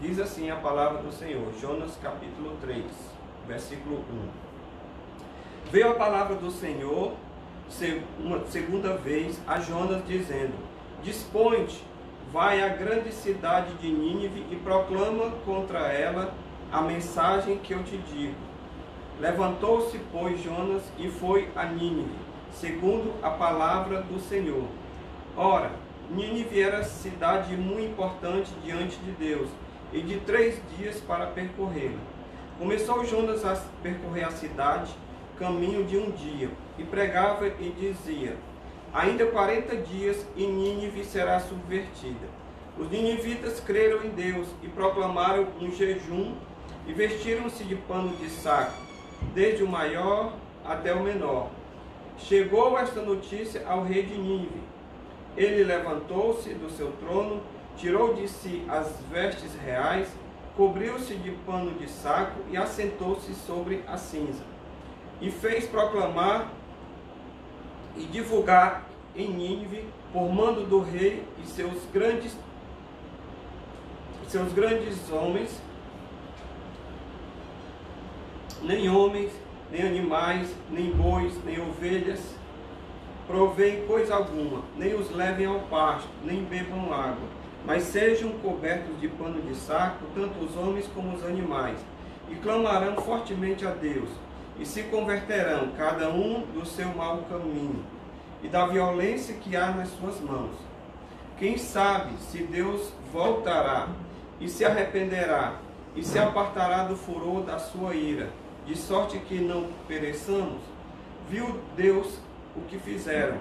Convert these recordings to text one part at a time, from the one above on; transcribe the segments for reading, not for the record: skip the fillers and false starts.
Diz assim a palavra do Senhor, Jonas capítulo 3, versículo 1. Veio a palavra do Senhor uma segunda vez a Jonas, dizendo: Dispõe-te, vai à grande cidade de Nínive e proclama contra ela a mensagem que eu te digo. Levantou-se, pois, Jonas e foi a Nínive, segundo a palavra do Senhor. Ora, Nínive era cidade muito importante diante de Deus, e de 3 dias para percorrê-la. Começou Jonas a percorrer a cidade, caminho de 1 dia, e pregava e dizia: Ainda 40 dias e Nínive será subvertida. Os ninivitas creram em Deus e proclamaram um jejum e vestiram-se de pano de saco, desde o maior até o menor. Chegou esta notícia ao rei de Nínive. Ele levantou-se do seu trono, tirou de si as vestes reais, cobriu-se de pano de saco e assentou-se sobre a cinza. E fez proclamar e divulgar em Nínive, por mando do rei e seus grandes homens, nem homens, nem animais, nem bois, nem ovelhas, provém coisa alguma, nem os levem ao pasto, nem bebam água, mas sejam cobertos de pano de saco, tanto os homens como os animais, e clamarão fortemente a Deus, e se converterão cada um do seu mau caminho, e da violência que há nas suas mãos. Quem sabe se Deus voltará, e se arrependerá, e se apartará do furor da sua ira, de sorte que não pereçamos? Viu Deus o que fizeram,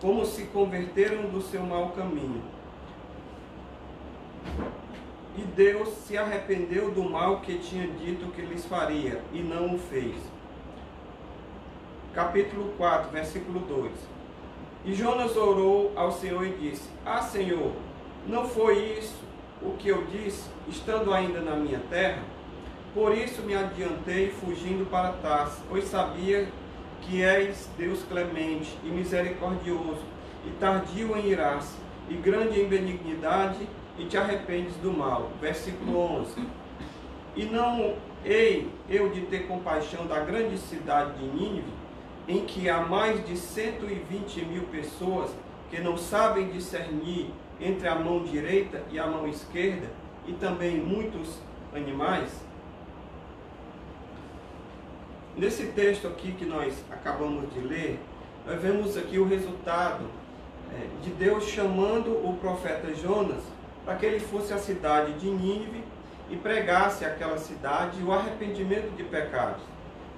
como se converteram do seu mau caminho. E Deus se arrependeu do mal que tinha dito que lhes faria, e não o fez. Capítulo 4, versículo 2. E Jonas orou ao Senhor e disse: Ah, Senhor, não foi isso o que eu disse, estando ainda na minha terra? Por isso me adiantei, fugindo para Tarsis, pois sabia que és Deus clemente e misericordioso, e tardio em irar-se, e grande em benignidade, e te arrependes do mal. Versículo 11. E não hei eu de ter compaixão da grande cidade de Nínive, em que há mais de 120.000 pessoas que não sabem discernir entre a mão direita e a mão esquerda, e também muitos animais? Nesse texto aqui que nós acabamos de ler, nós vemos aqui o resultado de Deus chamando o profeta Jonas para que ele fosse à cidade de Nínive e pregasse àquela cidade o arrependimento de pecados,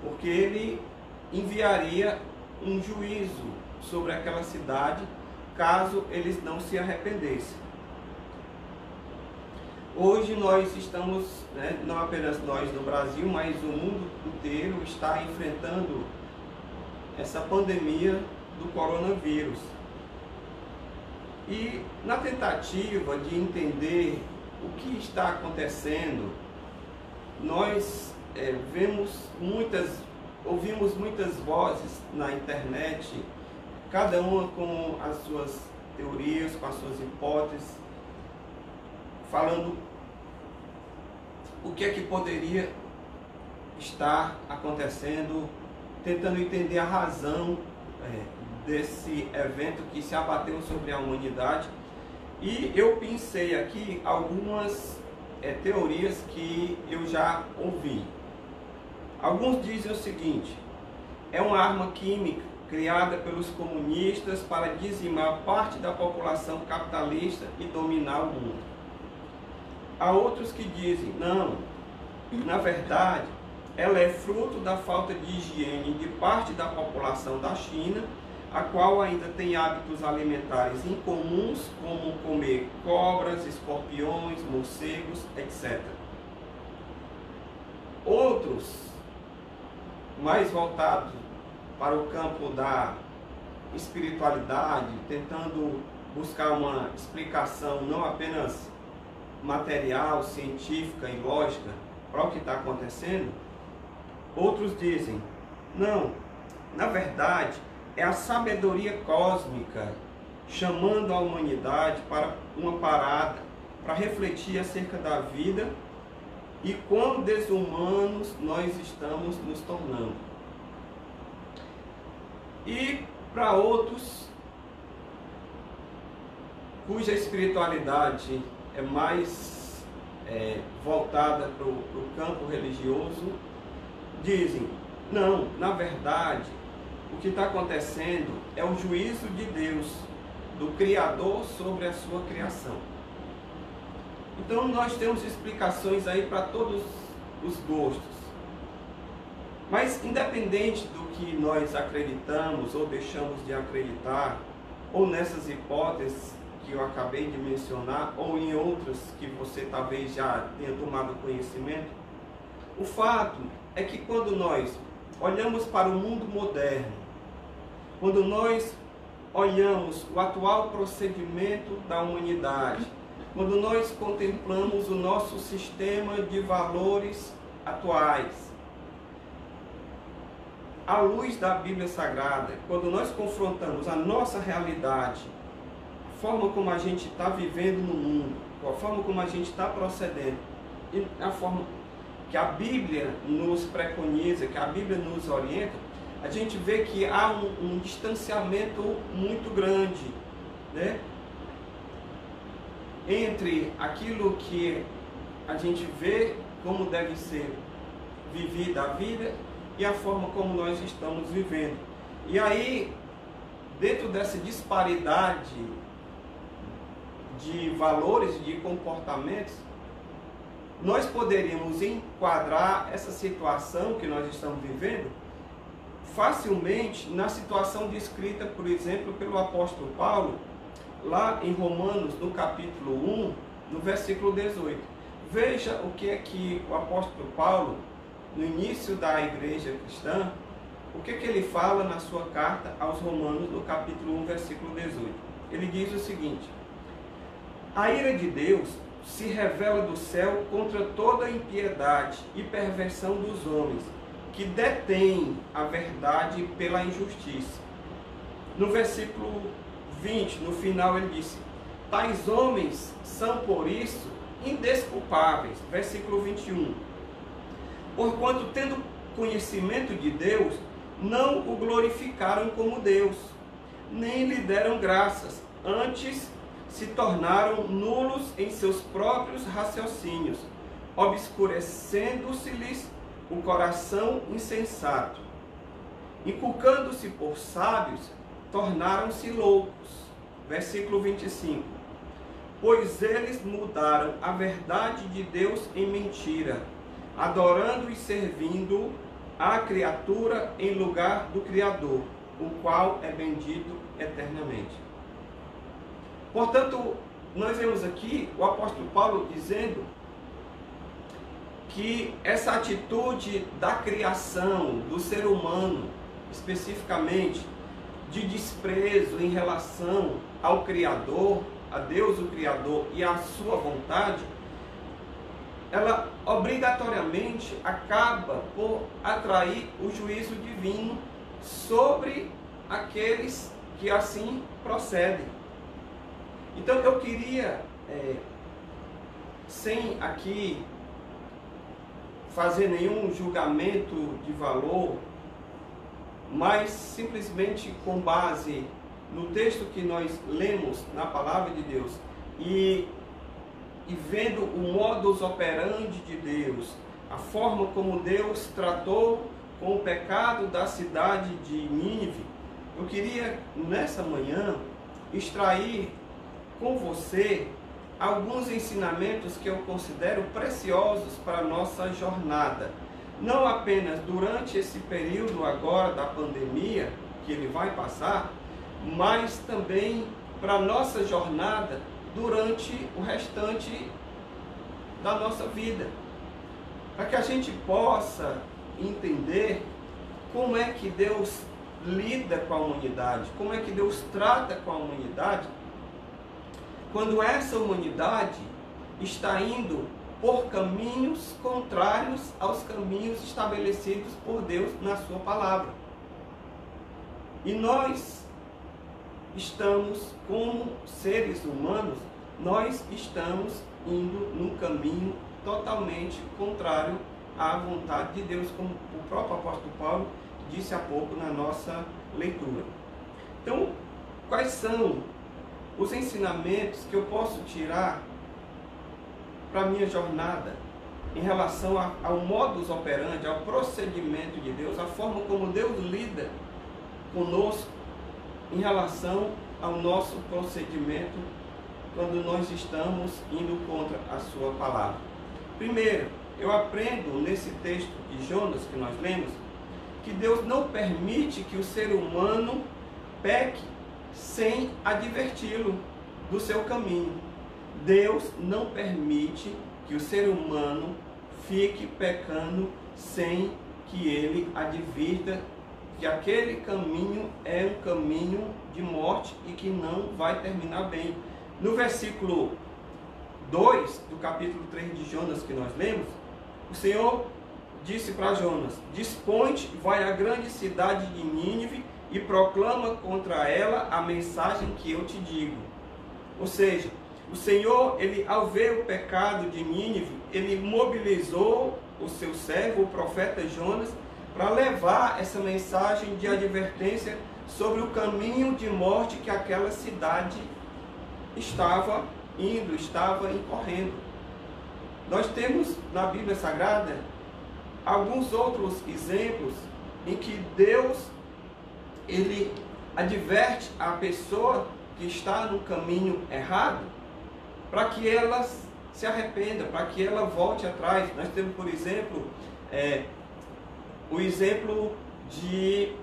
porque ele enviaria um juízo sobre aquela cidade caso eles não se arrependessem. Hoje nós estamos, não apenas nós no Brasil, mas o mundo inteiro está enfrentando essa pandemia do coronavírus. E na tentativa de entender o que está acontecendo, nós ouvimos muitas vozes na internet, cada uma com as suas teorias, com as suas hipóteses, falando o que é que poderia estar acontecendo, tentando entender a razão desse evento que se abateu sobre a humanidade. E eu pensei aqui algumas teorias que eu já ouvi. Alguns dizem o seguinte: é uma arma química criada pelos comunistas para dizimar parte da população capitalista e dominar o mundo. Há outros que dizem: não, na verdade, ela é fruto da falta de higiene de parte da população da China, a qual ainda tem hábitos alimentares incomuns, como comer cobras, escorpiões, morcegos, etc. Outros, mais voltados para o campo da espiritualidade, tentando buscar uma explicação não apenas material, científica e lógica para o que está acontecendo. Outros dizem: não, na verdade é a sabedoria cósmica chamando a humanidade para uma parada, para refletir acerca da vida e quão desumanos nós estamos nos tornando. E para outros, cuja espiritualidade é mais voltada para o campo religioso, dizem, não, na verdade, o que está acontecendo é o juízo de Deus, do Criador sobre a sua criação. Então nós temos explicações aí para todos os gostos. Mas independente do que nós acreditamos ou deixamos de acreditar, ou nessas hipóteses que eu acabei de mencionar, ou em outras que você talvez já tenha tomado conhecimento, o fato é que quando nós olhamos para o mundo moderno, quando nós olhamos o atual procedimento da humanidade, quando nós contemplamos o nosso sistema de valores atuais, à luz da Bíblia Sagrada, quando nós confrontamos a nossa realidade, a forma como a gente está vivendo no mundo, a forma como a gente está procedendo, e a forma que a Bíblia nos preconiza, que a Bíblia nos orienta, a gente vê que há um distanciamento muito grande, né, entre aquilo que a gente vê como deve ser vivida a vida e a forma como nós estamos vivendo. E aí, dentro dessa disparidade de valores, de comportamentos, nós poderíamos enquadrar essa situação que nós estamos vivendo facilmente na situação descrita, por exemplo, pelo apóstolo Paulo, lá em Romanos, no capítulo 1, no versículo 18. Veja o que é que o apóstolo Paulo, no início da igreja cristã, o que é que ele fala na sua carta aos Romanos, no capítulo 1, versículo 18. Ele diz o seguinte: a ira de Deus se revela do céu contra toda a impiedade e perversão dos homens, que detêm a verdade pela injustiça. No versículo 20, no final, ele disse: tais homens são por isso indesculpáveis. Versículo 21. Porquanto, tendo conhecimento de Deus, não o glorificaram como Deus, nem lhe deram graças, antes se tornaram nulos em seus próprios raciocínios, obscurecendo-se-lhes o coração insensato. Inculcando-se por sábios, tornaram-se loucos. Versículo 25. Pois eles mudaram a verdade de Deus em mentira, adorando e servindo a criatura em lugar do Criador, o qual é bendito eternamente. Portanto, nós vemos aqui o apóstolo Paulo dizendo que essa atitude da criação, do ser humano, especificamente, de desprezo em relação ao Criador, a Deus o Criador e à sua vontade, ela obrigatoriamente acaba por atrair o juízo divino sobre aqueles que assim procedem. Então eu queria, sem aqui fazer nenhum julgamento de valor, mas simplesmente com base no texto que nós lemos na palavra de Deus e vendo o modus operandi de Deus, a forma como Deus tratou com o pecado da cidade de Nínive, eu queria nessa manhã extrair com você alguns ensinamentos que eu considero preciosos para a nossa jornada. Não apenas durante esse período agora da pandemia, que ele vai passar, mas também para a nossa jornada durante o restante da nossa vida. Para que a gente possa entender como é que Deus lida com a humanidade, como é que Deus trata com a humanidade, quando essa humanidade está indo por caminhos contrários aos caminhos estabelecidos por Deus na sua palavra. E nós estamos, como seres humanos, nós estamos indo num caminho totalmente contrário à vontade de Deus, como o próprio apóstolo Paulo disse há pouco na nossa leitura. Então, quais são os ensinamentos que eu posso tirar para a minha jornada em relação ao modus operandi, ao procedimento de Deus, a forma como Deus lida conosco em relação ao nosso procedimento quando nós estamos indo contra a sua palavra? Primeiro, eu aprendo nesse texto de Jonas que nós lemos, que Deus não permite que o ser humano peque sem adverti-lo do seu caminho. Deus não permite que o ser humano fique pecando sem que ele advirta que aquele caminho é um caminho de morte e que não vai terminar bem. No versículo 2 do capítulo 3 de Jonas que nós lemos, o Senhor disse para Jonas: dispõe-te, vai à grande cidade de Nínive e proclama contra ela a mensagem que eu te digo. Ou seja, o Senhor, ele, ao ver o pecado de Nínive, ele mobilizou o seu servo, o profeta Jonas, para levar essa mensagem de advertência sobre o caminho de morte que aquela cidade estava indo, estava incorrendo. Nós temos na Bíblia Sagrada alguns outros exemplos em que Deus, ele adverte a pessoa que está no caminho errado para que ela se arrependa, para que ela volte atrás. Nós temos, por exemplo, o exemplo de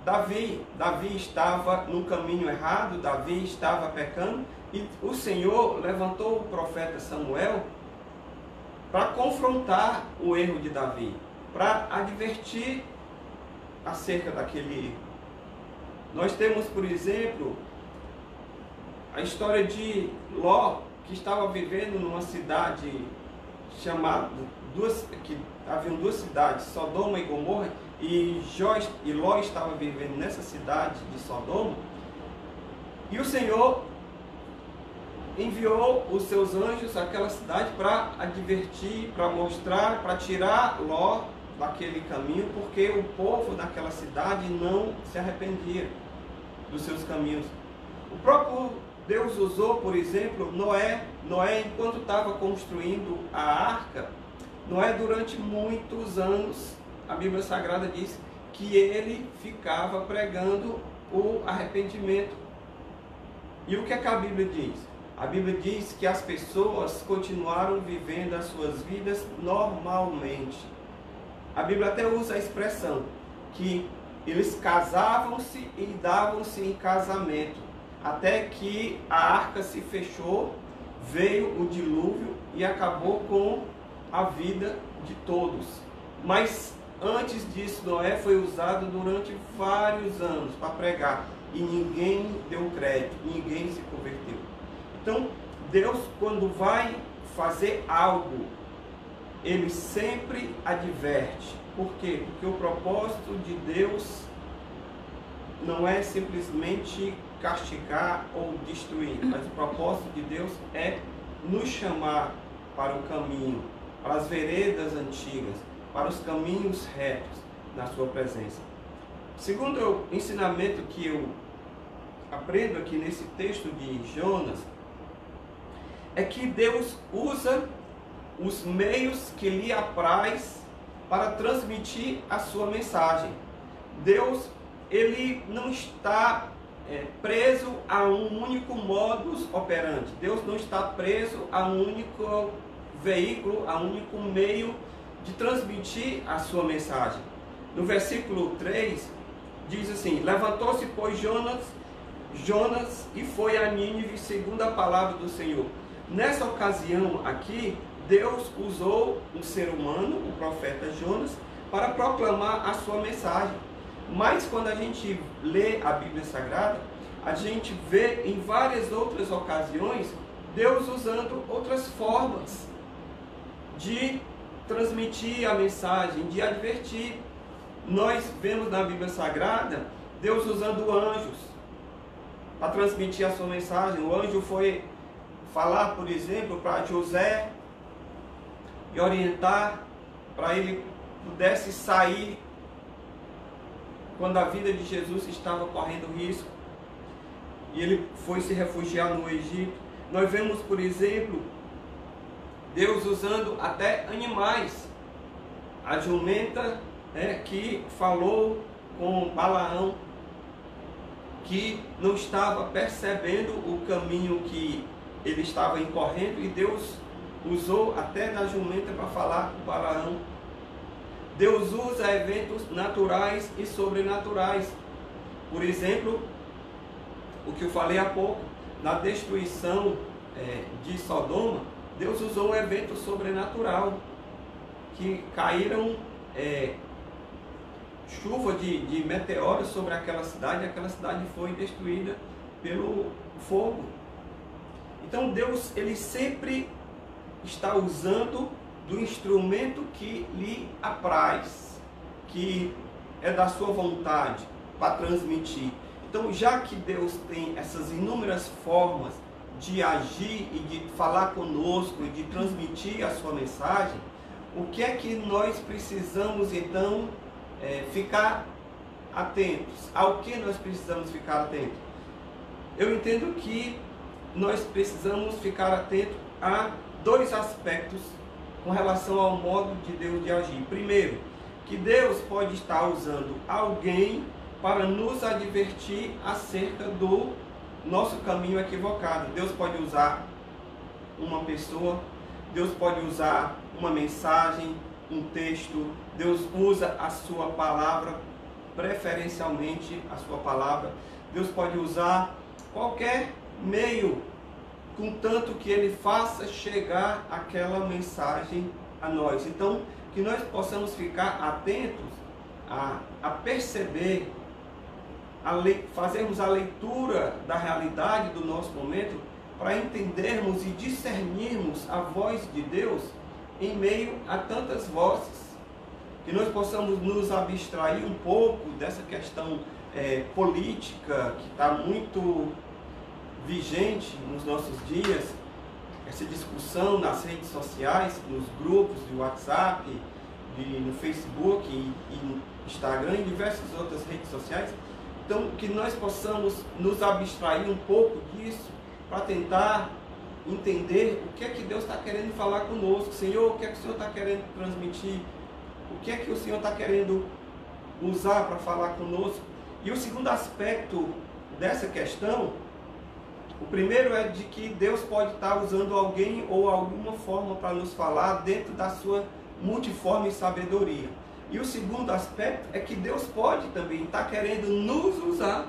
Davi. Davi estava no caminho errado, Davi estava pecando, e o Senhor levantou o profeta Samuel para confrontar o erro de Davi, para advertir acerca daquele erro. Nós temos, por exemplo, a história de Ló, que estava vivendo numa cidade chamada, que haviam duas cidades, Sodoma e Gomorra, e Ló estava vivendo nessa cidade de Sodoma, e o Senhor enviou os seus anjos àquela cidade para advertir, para mostrar, para tirar Ló daquele caminho, porque o povo daquela cidade não se arrependia dos seus caminhos. O próprio Deus usou, por exemplo, Noé, enquanto estava construindo a arca, Noé, durante muitos anos, a Bíblia Sagrada diz que ele ficava pregando o arrependimento. E o que é que a Bíblia diz? A Bíblia diz que as pessoas continuaram vivendo as suas vidas normalmente. A Bíblia até usa a expressão que eles casavam-se e davam-se em casamento, até que a arca se fechou, veio o dilúvio e acabou com a vida de todos. Mas antes disso, Noé foi usado durante vários anos para pregar e ninguém deu crédito, ninguém se converteu. Então, Deus, quando vai fazer algo, ele sempre adverte. Por quê? Porque o propósito de Deus não é simplesmente castigar ou destruir, mas o propósito de Deus é nos chamar para o caminho, para as veredas antigas, para os caminhos retos na sua presença. Segundo ensinamento que eu aprendo aqui nesse texto de Jonas, é que Deus usa os meios que lhe apraz para transmitir a sua mensagem. Deus, ele não está preso a um único modus operandi. Deus não está preso a um único veículo, a um único meio de transmitir a sua mensagem. No versículo 3, diz assim: levantou-se, pois, Jonas e foi a Nínive segundo a palavra do Senhor. Nessa ocasião aqui, Deus usou um ser humano, o profeta Jonas, para proclamar a sua mensagem. Mas quando a gente lê a Bíblia Sagrada, a gente vê em várias outras ocasiões Deus usando outras formas de transmitir a mensagem, de advertir. Nós vemos na Bíblia Sagrada Deus usando anjos para transmitir a sua mensagem. O anjo foi falar, por exemplo, para José, e orientar para ele pudesse sair quando a vida de Jesus estava correndo risco e ele foi se refugiar no Egito. Nós vemos, por exemplo, Deus usando até animais. A jumenta que falou com Balaão, que não estava percebendo o caminho que ele estava incorrendo, e Deus usou até da jumenta para falar com Balaão. Deus usa eventos naturais e sobrenaturais. Por exemplo, o que eu falei há pouco, na destruição de Sodoma, Deus usou um evento sobrenatural, que caíram chuva de meteoros sobre aquela cidade foi destruída pelo fogo. Então Deus, ele sempre está usando do instrumento que lhe apraz, que é da sua vontade, para transmitir. Então, já que Deus tem essas inúmeras formas de agir e de falar conosco e de transmitir a sua mensagem, o que é que nós precisamos então ficar atentos? Ao que nós precisamos ficar atentos? Eu entendo que nós precisamos ficar atentos a dois aspectos com relação ao modo de Deus de agir. Primeiro, que Deus pode estar usando alguém para nos advertir acerca do nosso caminho equivocado. Deus pode usar uma pessoa, Deus pode usar uma mensagem, um texto, Deus usa a sua palavra, preferencialmente a sua palavra. Deus pode usar qualquer meio, contanto que ele faça chegar aquela mensagem a nós. Então, que nós possamos ficar atentos a perceber, fazermos a leitura da realidade do nosso momento, para entendermos e discernirmos a voz de Deus em meio a tantas vozes. Que nós possamos nos abstrair um pouco dessa questão política que está muito vigente nos nossos dias, essa discussão nas redes sociais, nos grupos de WhatsApp, no Facebook e no Instagram e diversas outras redes sociais. Então, que nós possamos nos abstrair um pouco disso para tentar entender o que é que Deus está querendo falar conosco. Senhor, o que é que o Senhor está querendo transmitir? O que é que o Senhor está querendo usar para falar conosco? E o segundo aspecto dessa questão, o primeiro é de que Deus pode estar usando alguém ou alguma forma para nos falar dentro da sua multiforme sabedoria. E o segundo aspecto é que Deus pode também estar querendo nos usar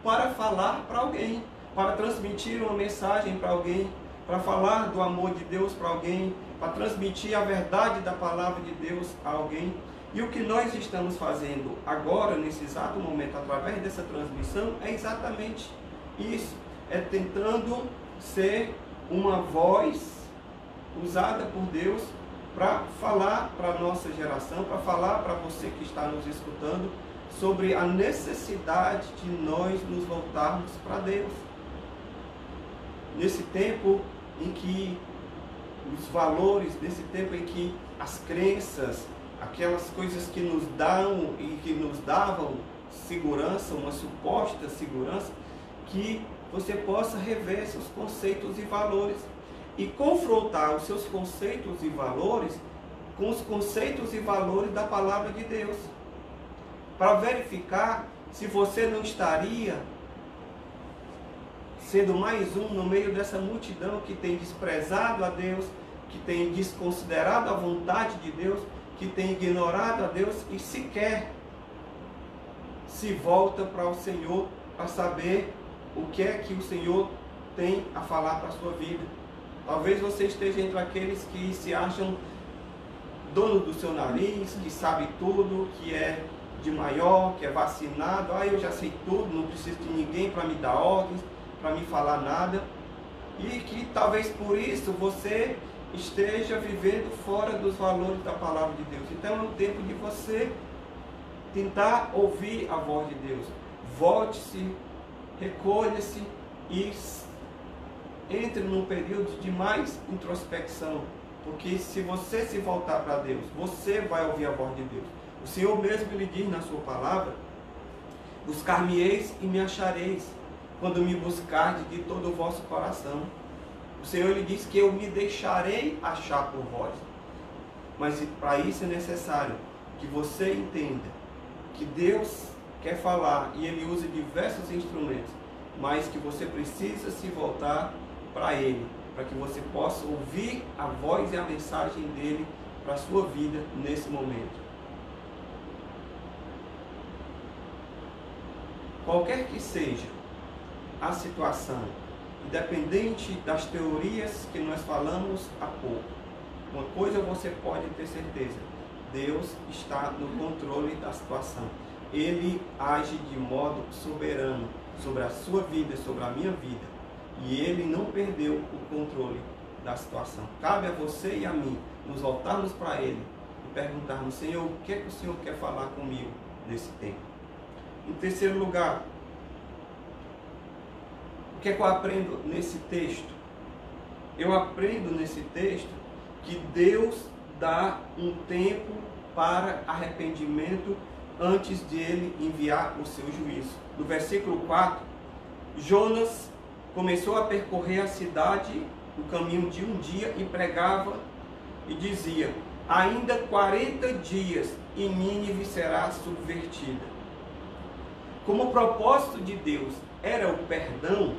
para falar para alguém, para transmitir uma mensagem para alguém, para falar do amor de Deus para alguém, para transmitir a verdade da palavra de Deus a alguém. E o que nós estamos fazendo agora, nesse exato momento, através dessa transmissão, é exatamente isso. É tentando ser uma voz usada por Deus para falar para a nossa geração, para falar para você que está nos escutando, sobre a necessidade de nós nos voltarmos para Deus. Nesse tempo em que os valores, nesse tempo em que as crenças, aquelas coisas que nos dão e que nos davam segurança, uma suposta segurança, que você possa rever seus conceitos e valores e confrontar os seus conceitos e valores com os conceitos e valores da palavra de Deus, para verificar se você não estaria sendo mais um no meio dessa multidão que tem desprezado a Deus, que tem desconsiderado a vontade de Deus, que tem ignorado a Deus e sequer se volta para o Senhor para saber o que é que o Senhor tem a falar para a sua vida. Talvez você esteja entre aqueles que se acham dono do seu nariz, que sabe tudo, que é de maior, que é vacinado. Eu já sei tudo, não preciso de ninguém para me dar ordens, para me falar nada. E que talvez por isso você esteja vivendo fora dos valores da palavra de Deus. Então é o tempo de você tentar ouvir a voz de Deus. Volte-se, recolha-se e entre num período de mais introspecção, Porque se você se voltar para Deus, você vai ouvir a voz de Deus. O Senhor mesmo lhe diz na sua palavra: buscar-me-eis e me achareis, quando me buscardes de todo o vosso coração. O Senhor lhe diz que eu me deixarei achar por vós. Mas para isso é necessário que você entenda que Deus quer falar e Ele usa diversos instrumentos, mas que você precisa se voltar para Ele, para que você possa ouvir a voz e a mensagem dEle para a sua vida nesse momento. Qualquer que seja a situação, independente das teorias que nós falamos há pouco, uma coisa você pode ter certeza: Deus está no controle da situação. Ele age de modo soberano sobre a sua vida, sobre a minha vida. E Ele não perdeu o controle da situação. Cabe a você e a mim nos voltarmos para Ele e perguntarmos: Senhor, o que é que o Senhor quer falar comigo nesse tempo? Em terceiro lugar, o que é que eu aprendo nesse texto? Eu aprendo nesse texto que Deus dá um tempo para arrependimento antes de Ele enviar o seu juízo. No versículo 4, Jonas começou a percorrer a cidade no caminho de um dia e pregava e dizia: ainda 40 dias e Nínive será subvertida. Como o propósito de Deus era o perdão,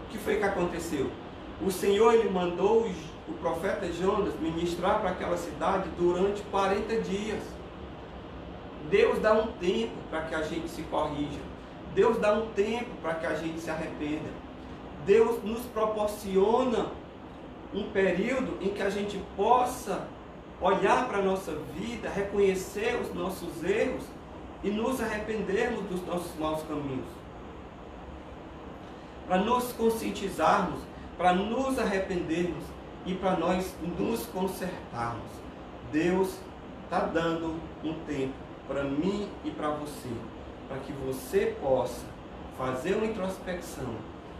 o que foi que aconteceu? O Senhor Ele mandou o profeta Jonas ministrar para aquela cidade durante 40 dias. Deus dá um tempo para que a gente se corrija. Deus dá um tempo para que a gente se arrependa. Deus nos proporciona um período em que a gente possa olhar para a nossa vida, reconhecer os nossos erros e nos arrependermos dos nossos maus caminhos. Para nos conscientizarmos, para nos arrependermos e para nós nos consertarmos. Deus está dando um tempo para mim e para você, para que você possa fazer uma introspecção,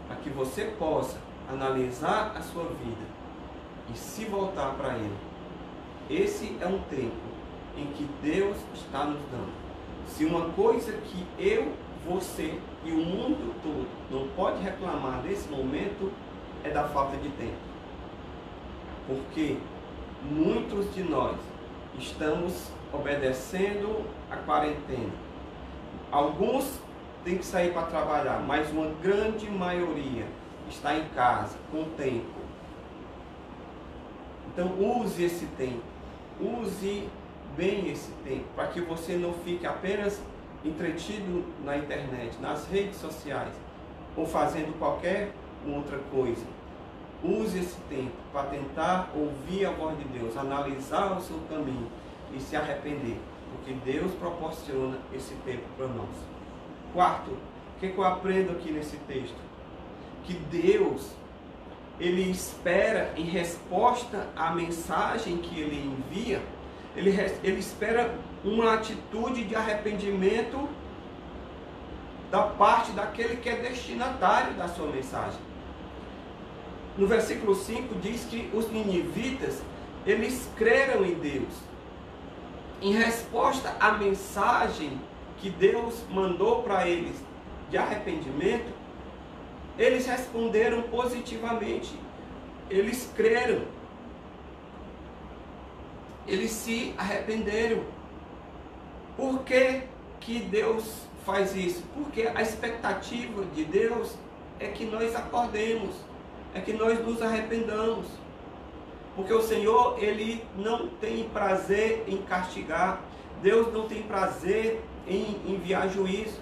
para que você possa analisar a sua vida e se voltar para Ele. Esse é um tempo em que Deus está nos dando. Se uma coisa que eu, você e o mundo todo não pode reclamar nesse momento, é da falta de tempo. Porque muitos de nós estamos obedecendo a quarentena. Alguns têm que sair para trabalhar, mas uma grande maioria está em casa, com tempo. Então use esse tempo, use bem esse tempo, para que você não fique apenas entretido na internet, nas redes sociais, ou fazendo qualquer outra coisa. Use esse tempo para tentar ouvir a voz de Deus, analisar o seu caminho e se arrepender, porque Deus proporciona esse tempo para nós. Quarto, o que eu aprendo aqui nesse texto? Que Deus, Ele espera, em resposta à mensagem que Ele envia, Ele espera uma atitude de arrependimento da parte daquele que é destinatário da sua mensagem. No versículo 5 diz que os ninivitas, eles creram em Deus. Em resposta à mensagem que Deus mandou para eles de arrependimento, eles responderam positivamente. Eles creram. Eles se arrependeram. Por que que Deus faz isso? Porque a expectativa de Deus é que nós acordemos, é que nós nos arrependamos. Porque o Senhor, Ele não tem prazer em castigar. Deus não tem prazer em enviar juízo.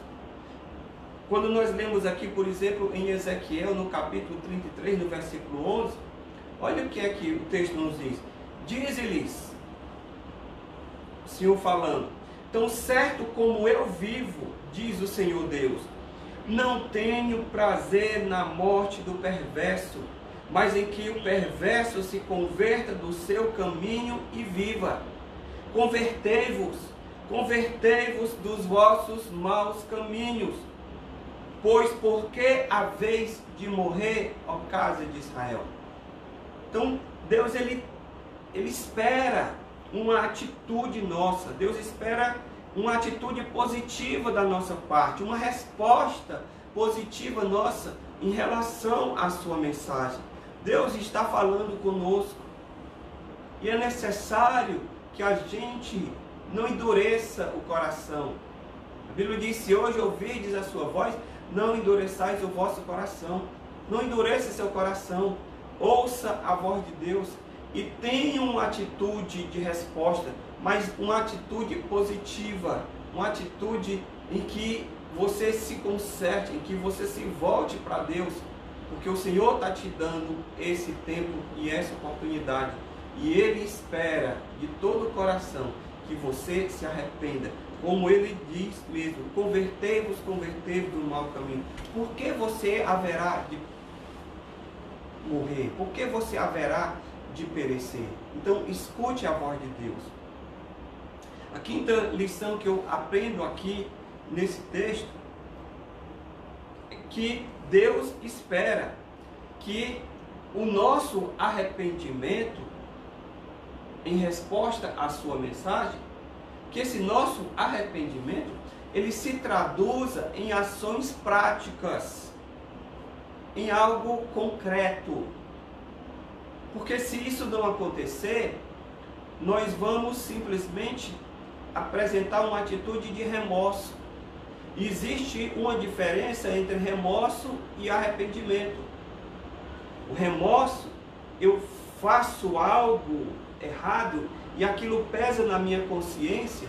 Quando nós lemos aqui, por exemplo, em Ezequiel, no capítulo 33, no versículo 11, olha o que é que o texto nos diz. Diz-lhes, o Senhor falando: tão certo como eu vivo, diz o Senhor Deus, não tenho prazer na morte do perverso, mas em que o perverso se converta do seu caminho e viva. Convertei-vos dos vossos maus caminhos, pois por que haveis de morrer, ó casa de Israel? Então, Deus, Ele Ele espera uma atitude nossa. Deus espera uma atitude positiva da nossa parte, uma resposta positiva nossa em relação à sua mensagem. Deus está falando conosco e é necessário que a gente não endureça o coração. A Bíblia diz: se hoje ouvirdes a sua voz, não endureçais o vosso coração. Não endureça seu coração. Ouça a voz de Deus e tenha uma atitude de resposta, mas uma atitude positiva, uma atitude em que você se conserte, em que você se volte para Deus, porque o Senhor está te dando esse tempo e essa oportunidade, e Ele espera de todo o coração que você se arrependa, como Ele diz mesmo: convertei-vos do mau caminho. Por que você haverá de morrer? Por que você haverá de perecer? Então escute a voz de Deus. A quinta lição que eu aprendo aqui nesse texto é que Deus espera que o nosso arrependimento em resposta à sua mensagem, que esse nosso arrependimento ele se traduza em ações práticas, em algo concreto. Porque se isso não acontecer, nós vamos simplesmente apresentar uma atitude de remorso. Existe uma diferença entre remorso e arrependimento. O remorso, eu faço algo errado e aquilo pesa na minha consciência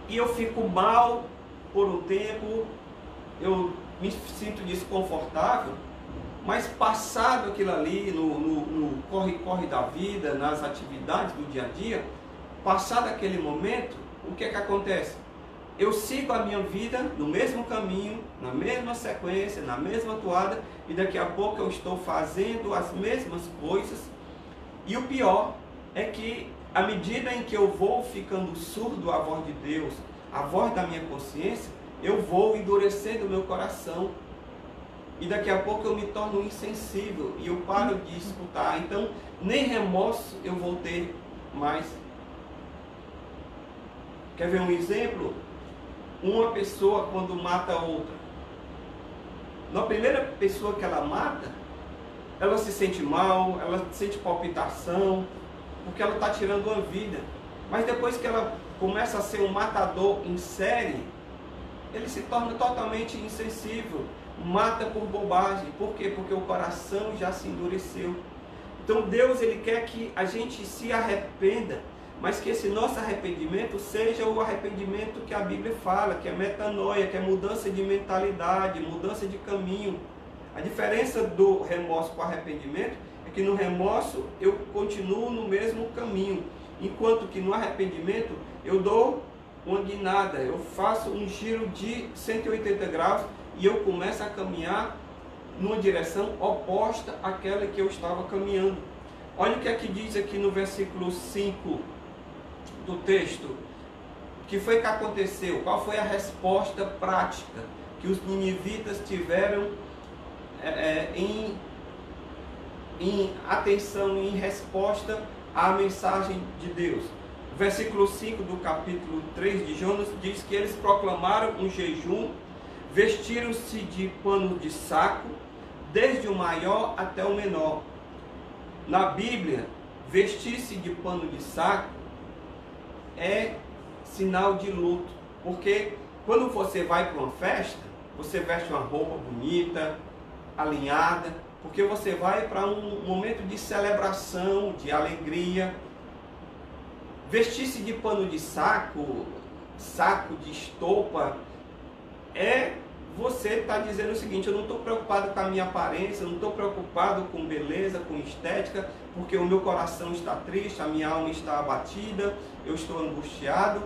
e eu fico mal por um tempo, eu me sinto desconfortável, mas passado aquilo ali, no corre-corre da vida, nas atividades do dia a dia, passado aquele momento, o que é que acontece? Eu sigo a minha vida no mesmo caminho, na mesma sequência, na mesma toada, e daqui a pouco eu estou fazendo as mesmas coisas. E o pior é que, à medida em que eu vou ficando surdo à voz de Deus, à voz da minha consciência, eu vou endurecendo o meu coração. E daqui a pouco eu me torno insensível e eu paro de escutar. Então, nem remorso eu vou ter mais. Quer ver um exemplo? Uma pessoa quando mata outra, na primeira pessoa que ela mata, ela se sente mal, ela sente palpitação, porque ela está tirando uma vida. Mas depois que ela começa a ser um matador em série, ele se torna totalmente insensível, mata por bobagem. Por quê? Porque o coração já se endureceu. Então Deus, Ele quer que a gente se arrependa, mas que esse nosso arrependimento seja o arrependimento que a Bíblia fala, que é metanoia, que é mudança de mentalidade, mudança de caminho. A diferença do remorso para o arrependimento é que no remorso eu continuo no mesmo caminho, enquanto que no arrependimento eu dou uma guinada, eu faço um giro de 180 graus e eu começo a caminhar numa direção oposta àquela que eu estava caminhando. Olha o que é que diz aqui no versículo 5 do texto. O que foi que aconteceu? Qual foi a resposta prática que os ninivitas tiveram em atenção, em resposta à mensagem de Deus? O versículo 5 do capítulo 3 de Jonas diz que eles proclamaram um jejum, vestiram-se de pano de saco, desde o maior até o menor. Na Bíblia, vestir-se de pano de saco é sinal de luto, porque quando você vai para uma festa, você veste uma roupa bonita, alinhada, porque você vai para um momento de celebração, de alegria. Vestir-se de pano de saco, saco de estopa, você está dizendo o seguinte: eu não estou preocupado com a minha aparência, eu não estou preocupado com beleza, com estética, porque o meu coração está triste, a minha alma está abatida, eu estou angustiado.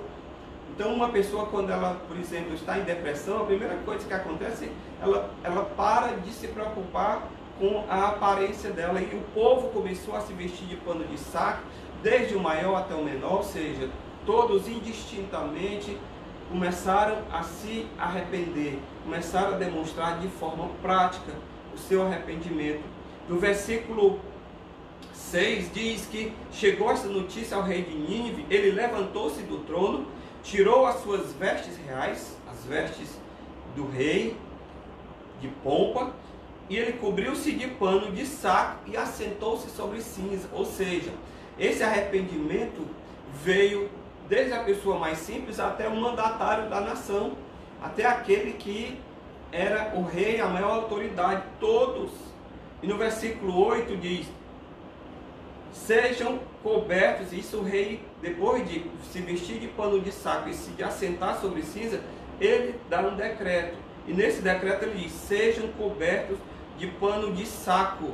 Então uma pessoa, quando ela, por exemplo, está em depressão, a primeira coisa que acontece, ela para de se preocupar com a aparência dela. E o povo começou a se vestir de pano de saco, desde o maior até o menor, ou seja, todos indistintamente começaram a se arrepender, começaram a demonstrar de forma prática o seu arrependimento. Do versículo 6 diz que chegou essa notícia ao rei de Nínive, ele levantou-se do trono, tirou as suas vestes reais, as vestes do rei, de pompa, e ele cobriu-se de pano de saco e assentou-se sobre cinza. Ou seja, esse arrependimento veio desde a pessoa mais simples até o mandatário da nação, até aquele que era o rei, a maior autoridade, todos. E no versículo 8 diz: sejam cobertos. Isso o rei, depois de se vestir de pano de saco e se assentar sobre cinza, ele dá um decreto. E nesse decreto ele diz: sejam cobertos de pano de saco,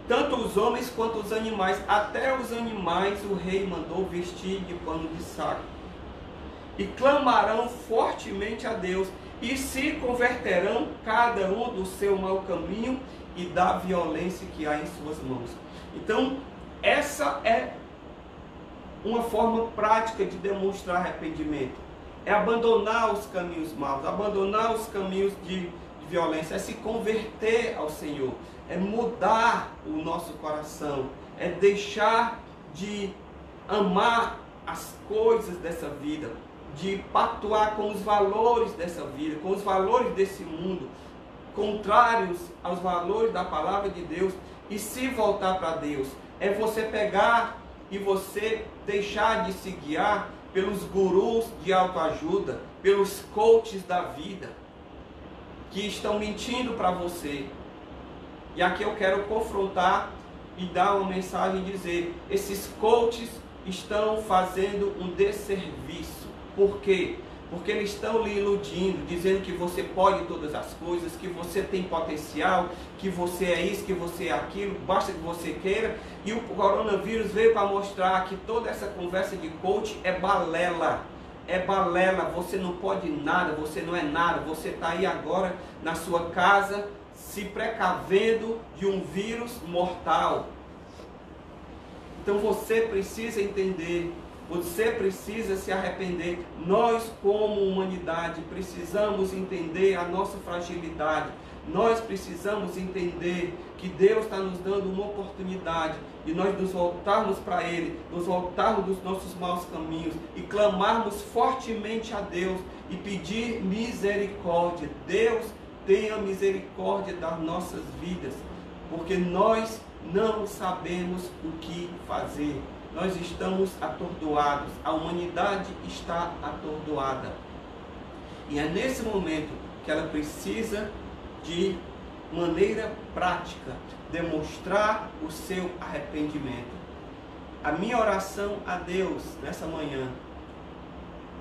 tanto os homens quanto os animais. Até os animais o rei mandou vestir de pano de saco. E clamarão fortemente a Deus, e se converterão cada um do seu mau caminho e da violência que há em suas mãos. Então, essa é uma forma prática de demonstrar arrependimento. É abandonar os caminhos maus, abandonar os caminhos de violência, é se converter ao Senhor, é mudar o nosso coração, é deixar de amar as coisas dessa vida, de pactuar com os valores dessa vida, com os valores desse mundo, contrários aos valores da palavra de Deus, e se voltar para Deus. É você pegar e você deixar de se guiar pelos gurus de autoajuda, pelos coaches da vida, que estão mentindo para você. E aqui eu quero confrontar e dar uma mensagem e dizer: esses coaches estão fazendo um desserviço. Por quê? Porque eles estão lhe iludindo, dizendo que você pode todas as coisas, que você tem potencial, que você é isso, que você é aquilo, basta que você queira. E o coronavírus veio para mostrar que toda essa conversa de coach é balela. É balela, você não pode nada, você não é nada, você está aí agora na sua casa se precavendo de um vírus mortal. Então você precisa entender, você precisa se arrepender. Nós, como humanidade, precisamos entender a nossa fragilidade. Nós precisamos entender que Deus está nos dando uma oportunidade de nós nos voltarmos para Ele, nos voltarmos dos nossos maus caminhos e clamarmos fortemente a Deus e pedir misericórdia. Deus, tenha misericórdia das nossas vidas, porque nós não sabemos o que fazer. Nós estamos atordoados, a humanidade está atordoada. E é nesse momento que ela precisa de maneira prática demonstrar o seu arrependimento. A minha oração a Deus nessa manhã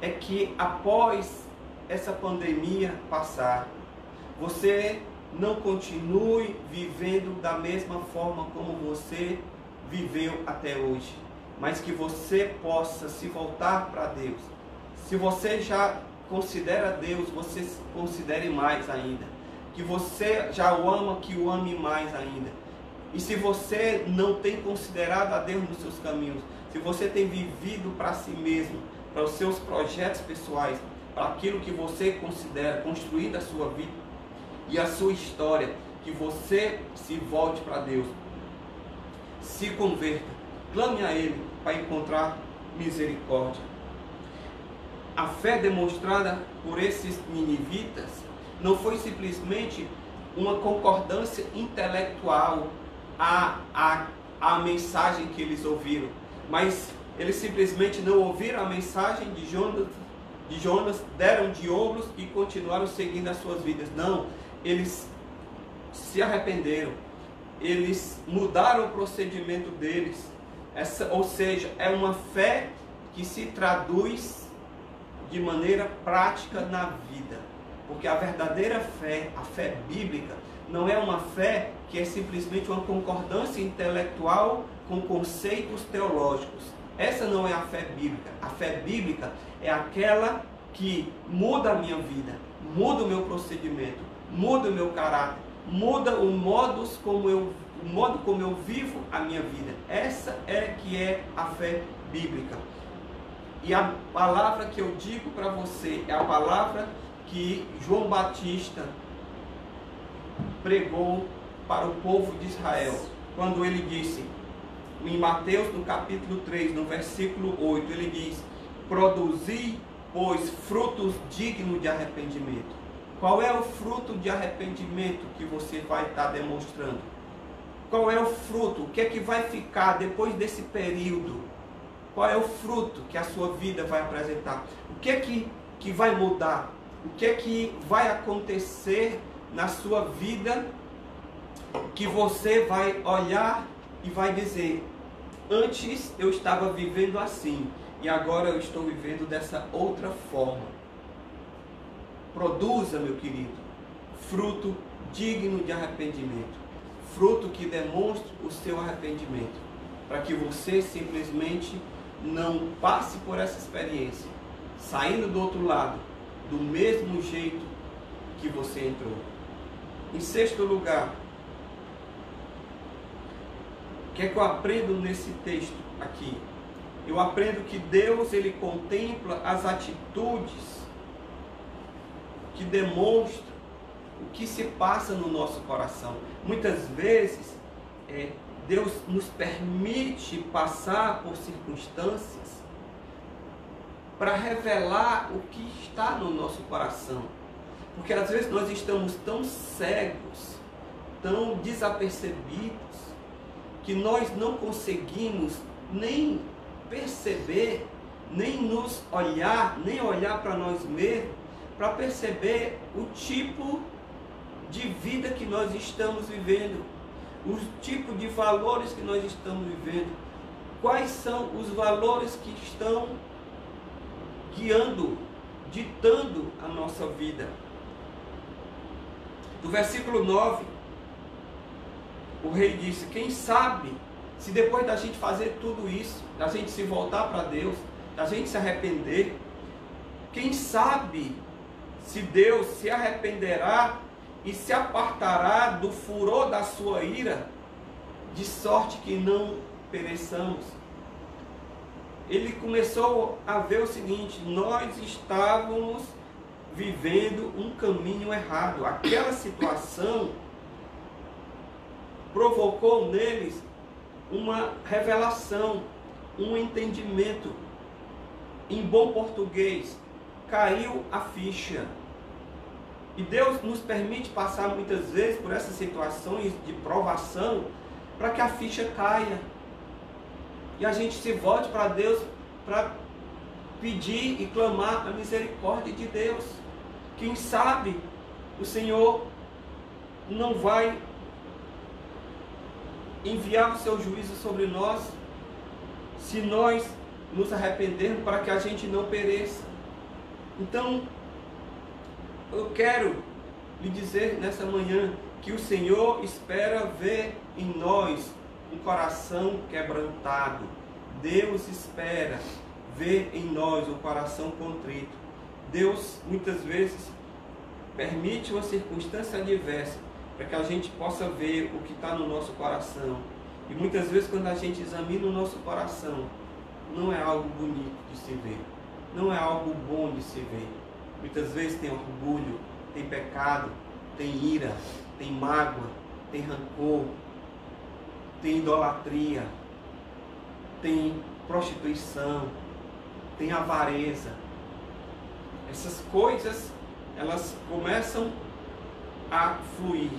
é que após essa pandemia passar, você não continue vivendo da mesma forma como você viveu até hoje, mas que você possa se voltar para Deus. Se você já considera Deus, você considere mais ainda. Que você já o ama, que o ame mais ainda. E se você não tem considerado a Deus nos seus caminhos, se você tem vivido para si mesmo, para os seus projetos pessoais, para aquilo que você considera construir da sua vida e a sua história, que você se volte para Deus, se converta, clame a Ele para encontrar misericórdia. A fé demonstrada por esses ninivitas não foi simplesmente uma concordância intelectual à mensagem que eles ouviram, mas eles simplesmente não ouviram a mensagem de Jonas, deram de ombros e continuaram seguindo as suas vidas. Não, eles se arrependeram, eles mudaram o procedimento deles. Ou seja, é uma fé que se traduz de maneira prática na vida. Porque a verdadeira fé, a fé bíblica, não é uma fé que é simplesmente uma concordância intelectual com conceitos teológicos. Essa não é a fé bíblica. A fé bíblica é aquela que muda a minha vida, muda o meu procedimento, muda o meu caráter, muda o modo como eu vivo a minha vida. Essa é que é a fé bíblica. E a palavra que eu digo para você é a palavra que João Batista pregou para o povo de Israel, quando ele disse: em Mateus, no capítulo 3, no versículo 8, ele diz: produzi, pois, frutos dignos de arrependimento. Qual é o fruto de arrependimento que você vai estar demonstrando? Qual é o fruto? O que é que vai ficar depois desse período? Qual é o fruto que a sua vida vai apresentar? O que é que vai mudar? O que é que vai acontecer na sua vida que você vai olhar e vai dizer: antes eu estava vivendo assim e agora eu estou vivendo dessa outra forma? Produza, meu querido, fruto digno de arrependimento, fruto que demonstre o seu arrependimento, para que você simplesmente não passe por essa experiência saindo do outro lado do mesmo jeito que você entrou. Em sexto lugar, o que é que eu aprendo nesse texto aqui? Eu aprendo que Deus, ele contempla as atitudes que demonstram o que se passa no nosso coração. Muitas vezes, Deus nos permite passar por circunstâncias para revelar o que está no nosso coração. Porque às vezes nós estamos tão cegos, tão desapercebidos, que nós não conseguimos nem perceber, nem nos olhar, nem olhar para nós mesmos, para perceber o tipo de vida que nós estamos vivendo, o tipo de valores que nós estamos vivendo, quais são os valores que estão guiando, ditando a nossa vida. No versículo 9, o rei disse: quem sabe se depois da gente fazer tudo isso, da gente se voltar para Deus, da gente se arrepender, quem sabe se Deus se arrependerá e se apartará do furor da sua ira, de sorte que não pereçamos. Ele começou a ver o seguinte: nós estávamos vivendo um caminho errado. Aquela situação provocou neles uma revelação, um entendimento. Em bom português, caiu a ficha. E Deus nos permite passar muitas vezes por essas situações de provação para que a ficha caia e a gente se volte para Deus para pedir e clamar a misericórdia de Deus. Quem sabe o Senhor não vai enviar o seu juízo sobre nós se nós nos arrependermos, para que a gente não pereça. Então, eu quero lhe dizer nessa manhã que o Senhor espera ver em nós um coração quebrantado. Deus espera ver em nós um coração contrito. Deus muitas vezes permite uma circunstância adversa para que a gente possa ver o que está no nosso coração. E muitas vezes, quando a gente examina o nosso coração, não é algo bonito de se ver, não é algo bom de se ver. Muitas vezes tem orgulho, tem pecado, tem ira, tem mágoa, tem rancor, tem idolatria, tem prostituição, tem avareza. Essas coisas, elas começam a fluir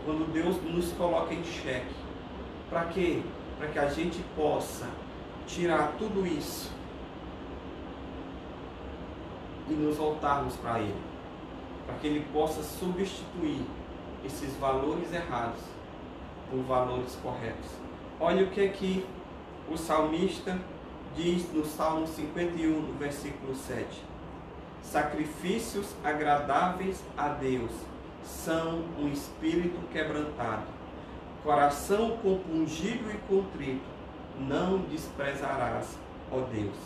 quando Deus nos coloca em xeque. Para quê? Para que a gente possa tirar tudo isso e nos voltarmos para Ele, para que Ele possa substituir esses valores errados por valores corretos. Olha o que é que o salmista diz no Salmo 51, no versículo 7. Sacrifícios agradáveis a Deus são um espírito quebrantado, coração compungido e contrito, não desprezarás, ó Deus.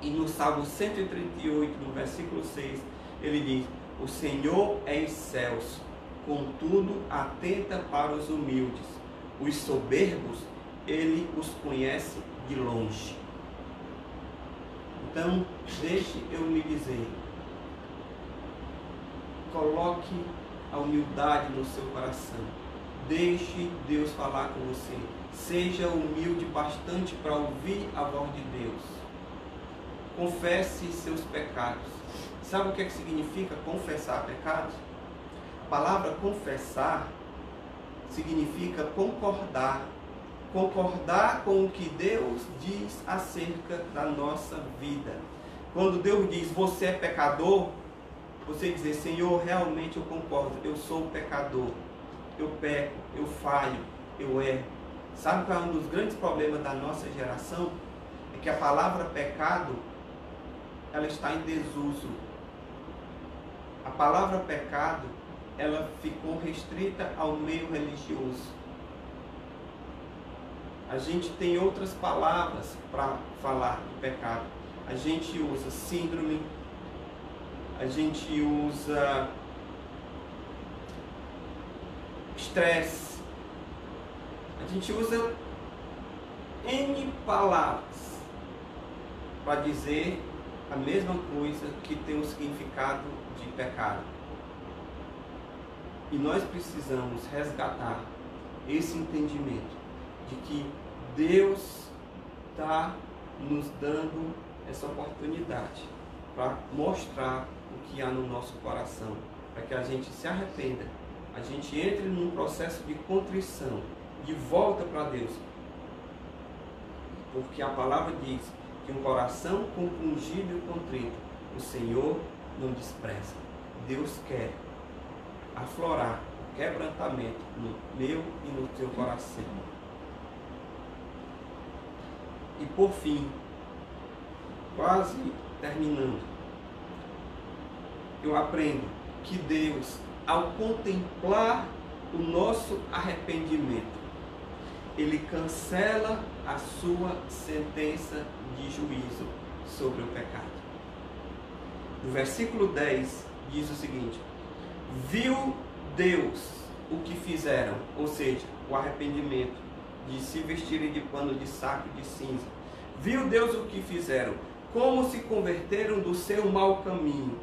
E no Salmo 138, no versículo 6, ele diz: o Senhor é excelso, contudo atenta para os humildes. Os soberbos, ele os conhece de longe. Então, deixe eu lhe dizer, coloque a humildade no seu coração. Deixe Deus falar com você. Seja humilde bastante para ouvir a voz de Deus. Confesse seus pecados. Sabe o que significa confessar pecados? A palavra confessar significa concordar. Concordar com o que Deus diz acerca da nossa vida. Quando Deus diz, você é pecador, você dizer, Senhor, realmente eu concordo, eu sou pecador. Eu peco, eu falho, eu erro. Sabe qual é um dos grandes problemas da nossa geração? É que a palavra pecado, ela está em desuso. A palavra pecado, ela ficou restrita ao meio religioso. A gente tem outras palavras para falar do pecado. A gente usa síndrome, a gente usa estresse, a gente usa N palavras para dizer a mesma coisa que tem o significado de pecado. E nós precisamos resgatar esse entendimento de que Deus está nos dando essa oportunidade para mostrar o que há no nosso coração, para que a gente se arrependa, a gente entre num processo de contrição, de volta para Deus. Porque a palavra diz que um coração compungido e contrito, o Senhor não despreza. Deus quer aflorar o quebrantamento no meu e no teu coração. E por fim, quase terminando, eu aprendo que Deus, ao contemplar o nosso arrependimento, Ele cancela a sua sentença de juízo sobre o pecado. No versículo 10 diz o seguinte: viu Deus o que fizeram, ou seja, o arrependimento, de se vestirem de pano de saco de cinza. Viu Deus o que fizeram, como se converteram do seu mau caminho.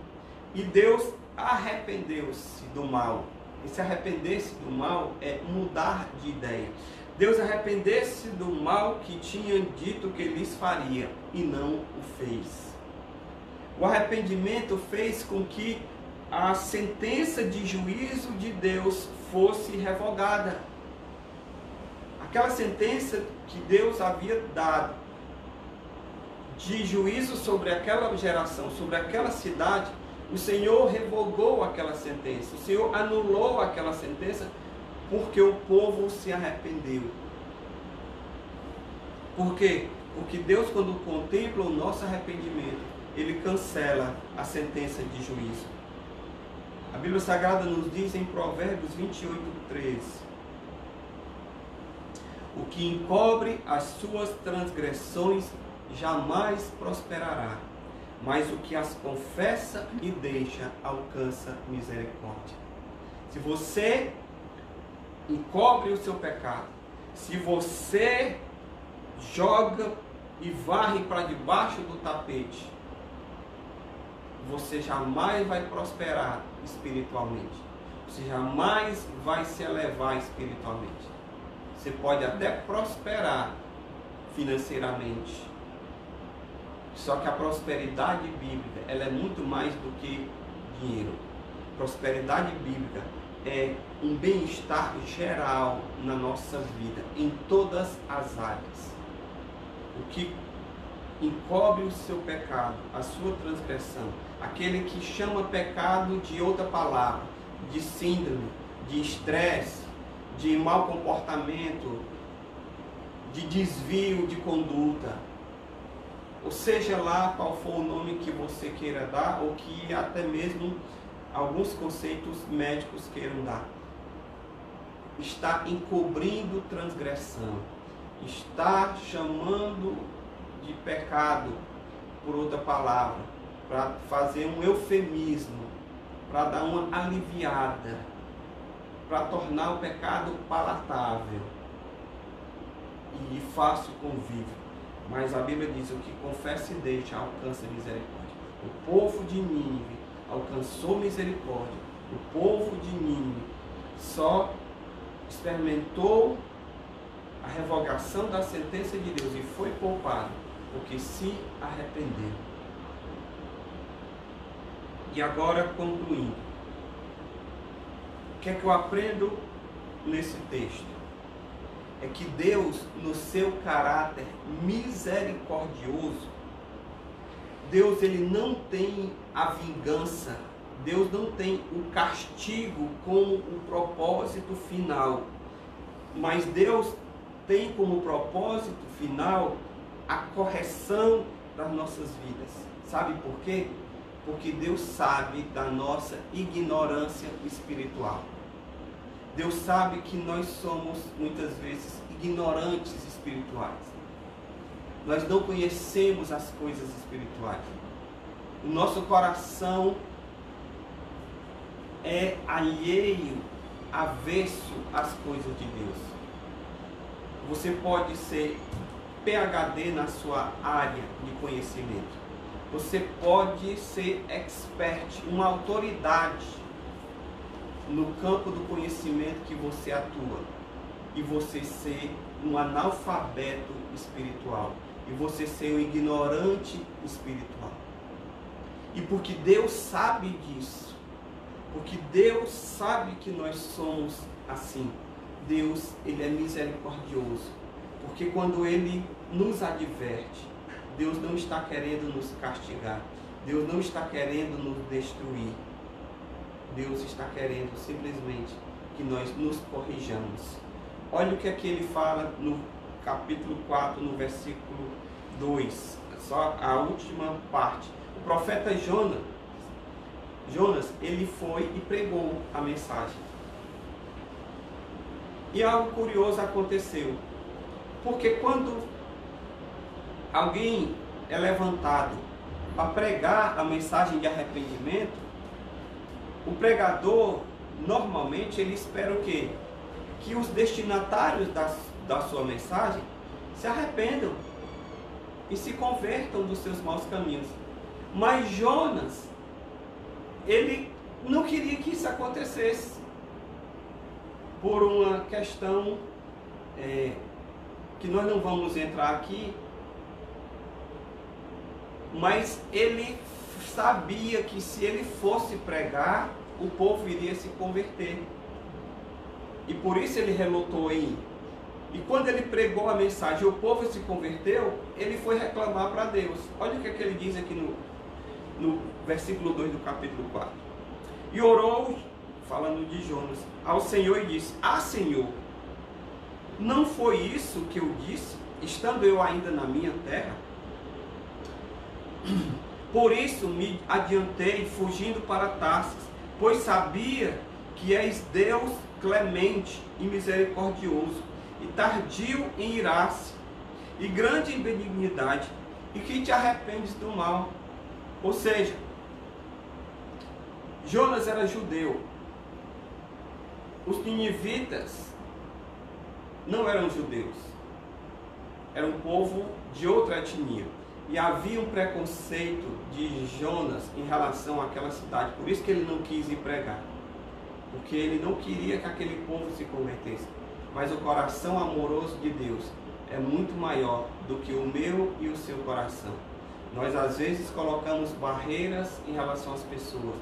E Deus arrependeu-se do mal. E se arrepender-se do mal é mudar de ideia. Deus arrependeu-se do mal que tinham dito que lhes faria e não o fez. O arrependimento fez com que a sentença de juízo de Deus fosse revogada. Aquela sentença que Deus havia dado de juízo sobre aquela geração, sobre aquela cidade, o Senhor revogou aquela sentença. O Senhor anulou aquela sentença porque o povo se arrependeu. Por quê? Porque Deus, quando contempla o nosso arrependimento, Ele cancela a sentença de juízo. A Bíblia Sagrada nos diz em Provérbios 28:13: o que encobre as suas transgressões jamais prosperará, mas o que as confessa e deixa alcança misericórdia. Se você encobre o seu pecado, se você joga e varre para debaixo do tapete, você jamais vai prosperar espiritualmente. Você jamais vai se elevar espiritualmente. Você pode até prosperar financeiramente. Só que a prosperidade bíblica, ela é muito mais do que dinheiro. Prosperidade bíblica é um bem-estar geral na nossa vida, em todas as áreas. O que encobre o seu pecado, a sua transgressão, aquele que chama pecado de outra palavra, de síndrome, de estresse, de mau comportamento, de desvio de conduta, ou seja lá qual for o nome que você queira dar, ou que até mesmo alguns conceitos médicos queiram dar, está encobrindo transgressão, está chamando de pecado por outra palavra, para fazer um eufemismo, para dar uma aliviada, para tornar o pecado palatável e fácil convívio. Mas a Bíblia diz: o que confessa e deixa alcança misericórdia. O povo de Nínive alcançou misericórdia. O povo de Nínive só experimentou a revogação da sentença de Deus e foi poupado porque se arrependeu. E agora, concluindo, o que é que eu aprendo nesse texto? É que Deus, no seu caráter misericordioso, Deus ele não tem a vingança, Deus não tem o castigo como o propósito final, mas Deus tem como propósito final a correção das nossas vidas. Sabe por quê? Porque Deus sabe da nossa ignorância espiritual. Deus sabe que nós somos muitas vezes ignorantes espirituais. Nós não conhecemos as coisas espirituais. O nosso coração é alheio, avesso às coisas de Deus. Você pode ser PhD na sua área de conhecimento. Você pode ser expert, uma autoridade no campo do conhecimento que você atua. E você ser um analfabeto espiritual. E você ser um ignorante espiritual. E porque Deus sabe disso, porque Deus sabe que nós somos assim, Deus, ele é misericordioso. Porque quando ele nos adverte, Deus não está querendo nos castigar. Deus não está querendo nos destruir. Deus está querendo simplesmente que nós nos corrijamos. Olha o que é que ele fala no capítulo 4, no versículo 2. Só a última parte. O profeta Jonas, ele foi e pregou a mensagem. E algo curioso aconteceu. Porque quando alguém é levantado para pregar a mensagem de arrependimento, o pregador, normalmente, ele espera o quê? Que os destinatários da sua mensagem se arrependam e se convertam dos seus maus caminhos. Mas Jonas, ele não queria que isso acontecesse, por uma questão que nós não vamos entrar aqui, mas ele sabia que se ele fosse pregar, o povo iria se converter. E por isso ele relutou em ir. E quando ele pregou a mensagem e o povo se converteu, ele foi reclamar para Deus. Olha o que é que ele diz aqui no versículo 2 do capítulo 4. E orou, falando de Jonas, ao Senhor e disse: Ah, Senhor, não foi isso que eu disse, estando eu ainda na minha terra? Por isso me adiantei, fugindo para Tarsis, pois sabia que és Deus clemente e misericordioso, e tardio em irar-se, e grande em benignidade, e que te arrependes do mal. Ou seja, Jonas era judeu. Os ninivitas não eram judeus. Era um povo de outra etnia. E havia um preconceito de Jonas em relação àquela cidade. Por isso que ele não quis ir pregar. Porque ele não queria que aquele povo se convertesse. Mas o coração amoroso de Deus é muito maior do que o meu e o seu coração. Nós às vezes colocamos barreiras em relação às pessoas.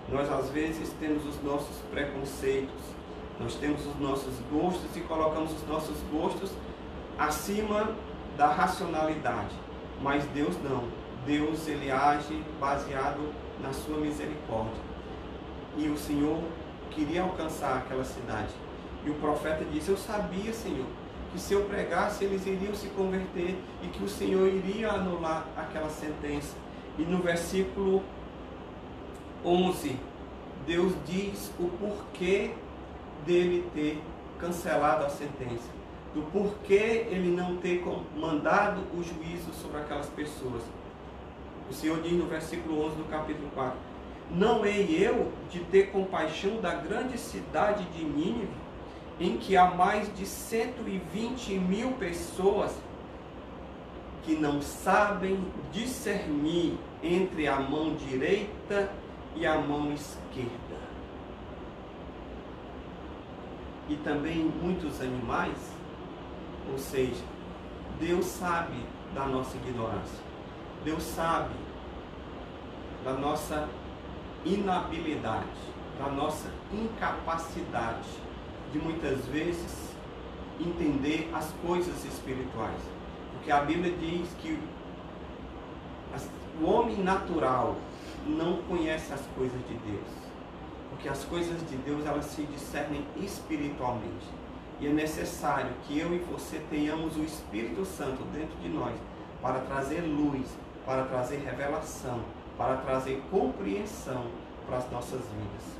Nós às vezes temos os nossos preconceitos. Nós temos os nossos gostos e colocamos os nossos gostos acima da racionalidade. Mas Deus não. Deus, ele age baseado na sua misericórdia. E o Senhor queria alcançar aquela cidade. E o profeta disse: eu sabia, Senhor, que se eu pregasse eles iriam se converter e que o Senhor iria anular aquela sentença. E no versículo 11, Deus diz o porquê dele ter cancelado a sentença, do porquê ele não ter mandado o juízo sobre aquelas pessoas. O Senhor diz no versículo 11 do capítulo 4: não hei eu de ter compaixão da grande cidade de Nínive, em que há mais de 120.000 pessoas que não sabem discernir entre a mão direita e a mão esquerda. e também muitos animais, ou seja, Deus sabe da nossa ignorância, Deus sabe da nossa inabilidade, da nossa incapacidade de muitas vezes entender as coisas espirituais. Porque a Bíblia diz que o homem natural não conhece as coisas de Deus, porque as coisas de Deus, elas se discernem espiritualmente. E é necessário que eu e você tenhamos o Espírito Santo dentro de nós para trazer luz, para trazer revelação, para trazer compreensão para as nossas vidas.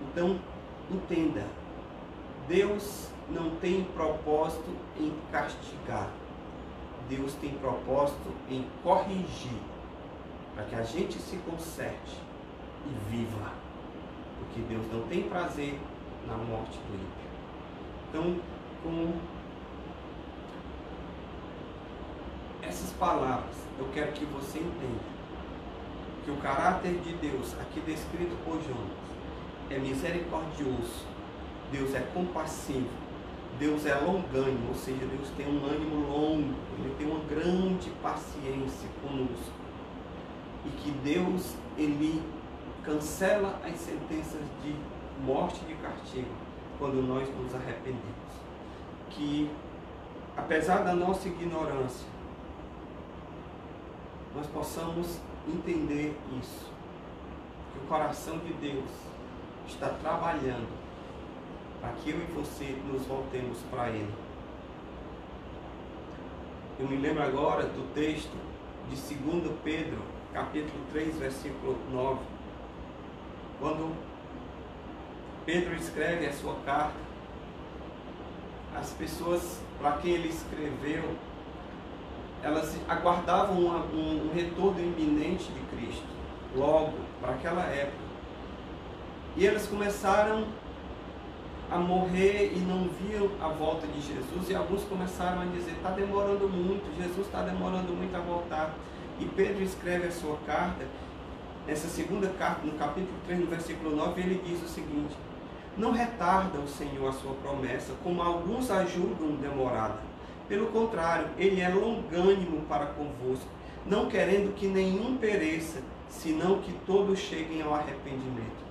Então, entenda, Deus não tem propósito em castigar, Deus tem propósito em corrigir, para que a gente se conserte e viva, porque Deus não tem prazer na morte do ímpio. Então, com essas palavras, eu quero que você entenda que o caráter de Deus, aqui descrito por Jonas, é misericordioso, Deus é compassivo, Deus é longânimo, ou seja, Deus tem um ânimo longo, Ele tem uma grande paciência conosco. E que Deus, Ele cancela as sentenças de morte de castigo quando nós nos arrependemos. Que, apesar da nossa ignorância, nós possamos entender isso, que o coração de Deus está trabalhando para que eu e você nos voltemos para Ele. Eu me lembro agora do texto de 2 Pedro, capítulo 3, versículo 9, quando Pedro escreve a sua carta, as pessoas para quem ele escreveu, elas aguardavam um retorno iminente de Cristo, logo, para aquela época. E eles começaram a morrer e não viam a volta de Jesus, e alguns começaram a dizer, está demorando muito, Jesus está demorando muito a voltar. E Pedro escreve a sua carta, essa segunda carta, no capítulo 3, no versículo 9, ele diz o seguinte: não retarda o Senhor a sua promessa, como alguns a julgam demorada. Pelo contrário, Ele é longânimo para convosco, não querendo que nenhum pereça, senão que todos cheguem ao arrependimento.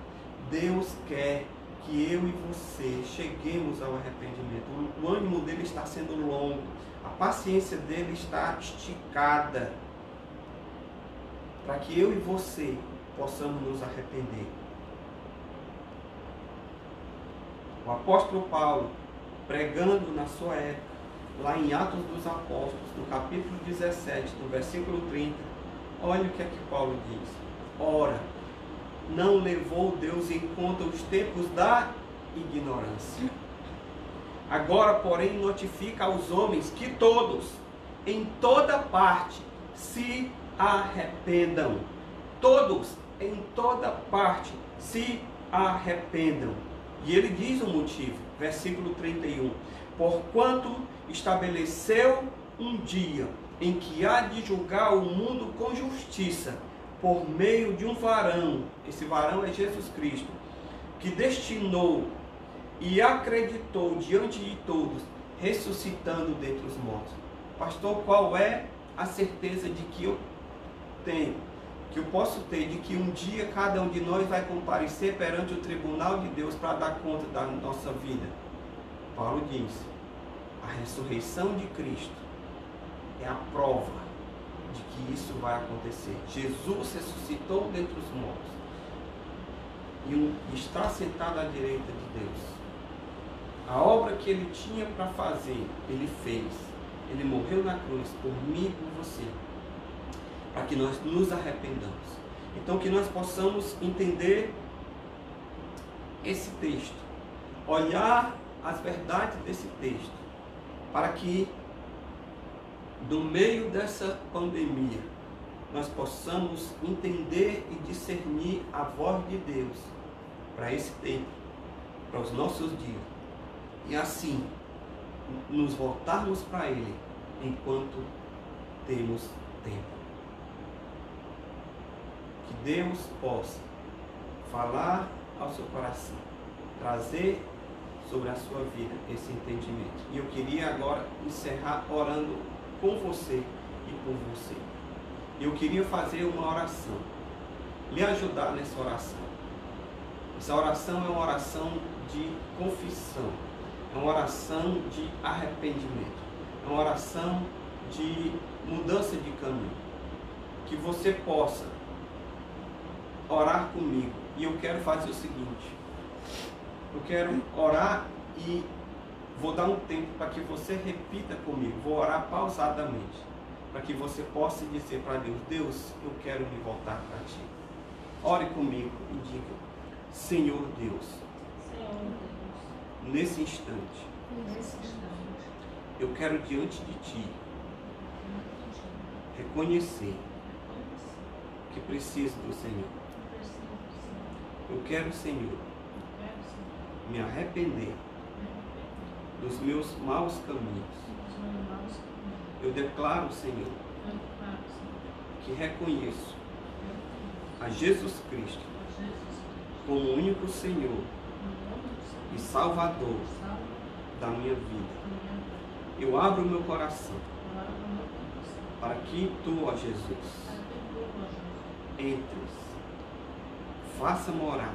Deus quer que eu e você cheguemos ao arrependimento. O ânimo dele está sendo longo, a paciência dele está esticada, para que eu e você possamos nos arrepender. O apóstolo Paulo, pregando na sua época, lá em Atos dos Apóstolos, no capítulo 17, no versículo 30, olha o que é que Paulo diz. Ora, não levou Deus em conta os tempos da ignorância. Agora, porém, notifica aos homens que todos, em toda parte, se arrependam. Todos, em toda parte, se arrependam. E ele diz o motivo, versículo 31. Porquanto estabeleceu um dia em que há de julgar o mundo com justiça, por meio de um varão, esse varão é Jesus Cristo, que destinou e acreditou diante de todos, ressuscitando dentre os mortos. Pastor, qual é a certeza de que eu tenho, que eu posso ter, de que um dia cada um de nós vai comparecer perante o tribunal de Deus para dar conta da nossa vida? Paulo diz, a ressurreição de Cristo é a prova de que isso vai acontecer. Jesus ressuscitou dentre os mortos e está sentado à direita de Deus. A obra que ele tinha para fazer, ele fez. Ele morreu na cruz por mim e por você, para que nós nos arrependamos. Então, que nós possamos entender esse texto, olhar as verdades desse texto, para que do meio dessa pandemia nós possamos entender e discernir a voz de Deus para esse tempo, para os nossos dias, e assim nos voltarmos para Ele enquanto temos tempo. Que Deus possa falar ao seu coração, trazer sobre a sua vida esse entendimento. E eu queria agora encerrar orando com você e por você. Eu queria fazer uma oração, lhe ajudar nessa oração. Essa oração é uma oração de confissão, é uma oração de arrependimento, é uma oração de mudança de caminho. Que você possa orar comigo. E eu quero fazer o seguinte: eu quero orar e vou dar um tempo para que você repita comigo. Vou orar pausadamente, para que você possa dizer para Deus: Deus, eu quero me voltar para Ti. Ore comigo e diga: Senhor Deus, nesse instante, eu quero diante de Ti reconhecer que preciso do Senhor. Eu quero, Senhor, me arrepender dos meus maus caminhos. Eu declaro, Senhor, que reconheço a Jesus Cristo como o único Senhor e Salvador da minha vida. Eu abro o meu coração para que Tu, ó Jesus, entres, faça morada,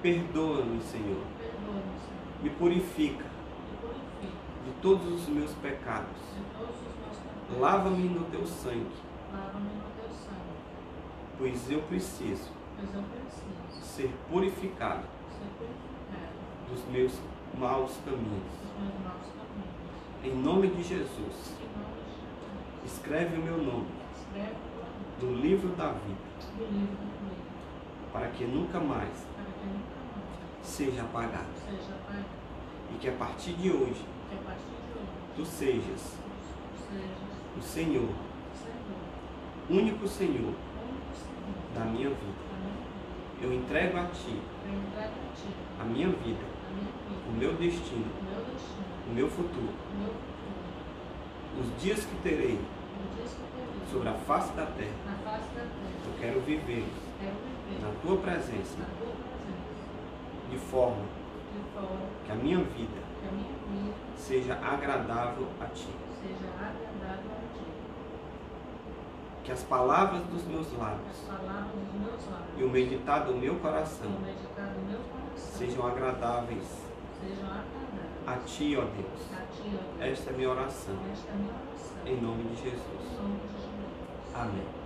perdoa-me, Senhor, me purifica de todos os meus pecados, lava-me no Teu sangue, pois eu preciso ser purificado dos meus maus caminhos. Em nome de Jesus, escreve o meu nome no livro da vida, para que nunca mais seja apagado. E que a partir de hoje, Tu sejas o Senhor, único Senhor da minha vida. Eu entrego a Ti a minha vida, o meu destino, o meu futuro, os dias que terei sobre a face da terra. Eu quero viver na Tua presença, de forma que a minha vida seja agradável a Ti. Que as palavras dos meus lábios e o meditar do meu coração sejam agradáveis a Ti, ó Deus. Esta é a minha oração. Em nome de Jesus. Amém.